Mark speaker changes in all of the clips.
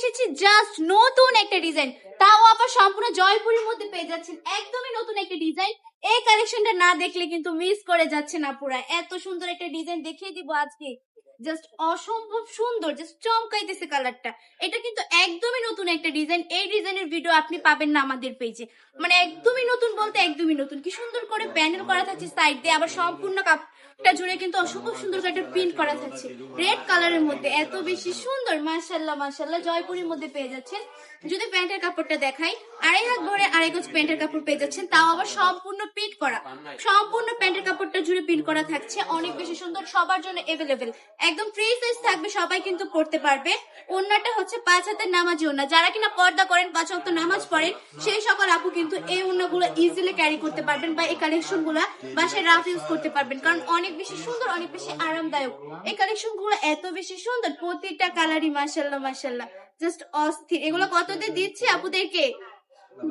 Speaker 1: এসেছি জাস্ট নতুন একটা ডিজাইন, তাও আবার সম্পূর্ণ জয়পুরের মধ্যে পেয়ে যাচ্ছেন। একদমই নতুন একটা ডিজাইন। এই কালেকশনটা না দেখলে কিন্তু মিস করে যাচ্ছে না পুরা। এত সুন্দর একটা ডিজাইন দেখিয়ে দিব আজকে, জাস্ট অসম্ভব সুন্দর, জাস্ট চমকাইতেছে কালারটা। এটা কিন্তু একদমই নতুন একটা ডিজাইন। এই ডিজাইনের ভিডিও আপনি পাবেন না আমাদের পেজে। মানে একদমই নতুন বলতে একদমই নতুন। কি সুন্দর করে প্যানেল করা থাকছে সাইড দিয়ে, আবার সম্পূর্ণ কাপটা জুড়ে কিন্তু অসম্ভব সুন্দর একটা প্রিন্ট করা থাকছে রেড কালারের মধ্যে। এত বেশি সুন্দর, মাশাআল্লাহ মাশাআল্লাহ। জয়পুরের মধ্যে পেয়ে যাচ্ছেন। যদি প্যান্টের কাপড়টা দেখাই, 2.5 হাত ভরে 2.5 গজ প্যান্টের কাপড় পেয়ে যাচ্ছেন, তাও আবার সম্পূর্ণ প্রিন্ট করা। সম্পূর্ণ প্যান্টের কাপড়টা জুড়ে প্রিন্ট করা থাকছে, অনেক বেশি সুন্দর, সবার জন্য এভেলেবেল। একদম ফ্রি সাইজ থাকবে, সবাই কিন্তু পড়তে পারবে। ওন্নাটা হচ্ছে 5 হাতের নামাজি ওন্না। যারা কিনা পর্দা করেন, 5 ওয়াক্ত নামাজ পড়েন, সেই সকল আপু কিন্তু এই ওন্নাগুলো ইজিলি ক্যারি করতে পারবেন, বা এই কালেকশন গুলা বাসায় রাফ ইউজ করতে পারবেন, কারণ অনেক বেশি সুন্দর, অনেক বেশি আরামদায়ক। এই কালেকশন গুলো এত বেশি সুন্দর, প্রতিটা কালারই মাশাআল্লাহ মাশাআল্লাহ, জাস্ট অস্থির। এগুলো কত দিয়ে দিচ্ছি আপুদেরকে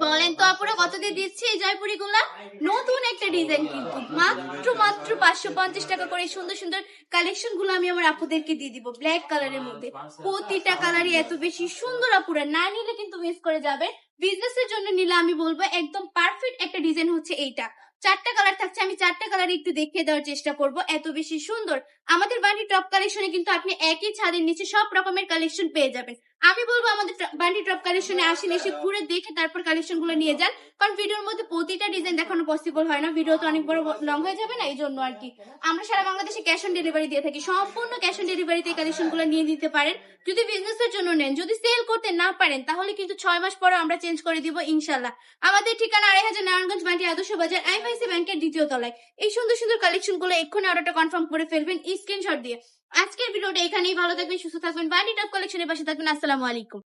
Speaker 1: বলেন তো আপুরা, কত দিয়ে দিচ্ছি এই জয়পুরি গুলা? নতুন একটা ডিজাইন কিন্তু মাত্র মাত্র 550 টাকা করে সুন্দর সুন্দর কালেকশন গুলো আমি আমার আপুদেরকে দিয়ে দিব ব্ল্যাক কালারের মধ্যে। প্রতিটা কালারই এত বেশি সুন্দর, আপুরা না নিলে কিন্তু মিস করে যাবে। বিজনেসের জন্য নিলে আমি বলবো একদম পারফেক্ট একটা ডিজাইন হচ্ছে এইটা। 4টা কালার থাকছে, আমি 4টা কালার একটু দেখিয়ে দেওয়ার চেষ্টা করব। এত বেশি সুন্দর আমাদের বান্ডি টপ কালেকশনে কিন্তু আপনি একই ছাদের নিচে সব রকমের কালেকশন পেয়ে যাবেন। আমি বলবো আমাদের বান্ডি টপ কালেকশনে আসেন, এসে ঘুরে দেখে তারপর কালেকশন গুলো নিয়ে যান, কারণ ভিডিওর মধ্যে প্রতিটা ডিজাইন দেখানো পসিবল হয় না, ভিডিও তো অনেক বড় লং হয়ে যাবে না, এই জন্য আর কি। আমরা সারা বাংলাদেশে ক্যাশ অন ডেলিভারি দিয়ে থাকি, সম্পূর্ণ ক্যাশ অন ডেলিভারিতে এই কালেকশন গুলো নিয়ে নিতে পারেন। যদি বিজনেসের জন্য নেন, যদি সেল করতে না পারেন, তাহলে কিন্তু 6 মাস পরে আমরা চেঞ্জ করে দিব ইনশাল্লাহ। আমাদের ঠিকানা 2.5 নারায়ণগঞ্জ বান্ডি আদর্শ বাজার, আইএফআইসি ব্যাংকের 2য় তলায়। এই সুন্দর সুন্দর কালেকশন গুলো এক্ষুনি অর্ডারটা কনফার্ম করে ফেলবেন স্ক্রিনশট দিয়ে। আজকের ভিডিওটা এখানেই, ভালো থাকবেন, সুস্থ থাকবেন, বান্ডি টপ কালেকশনের পাশে থাকবেন। আসসালামু আলাইকুম।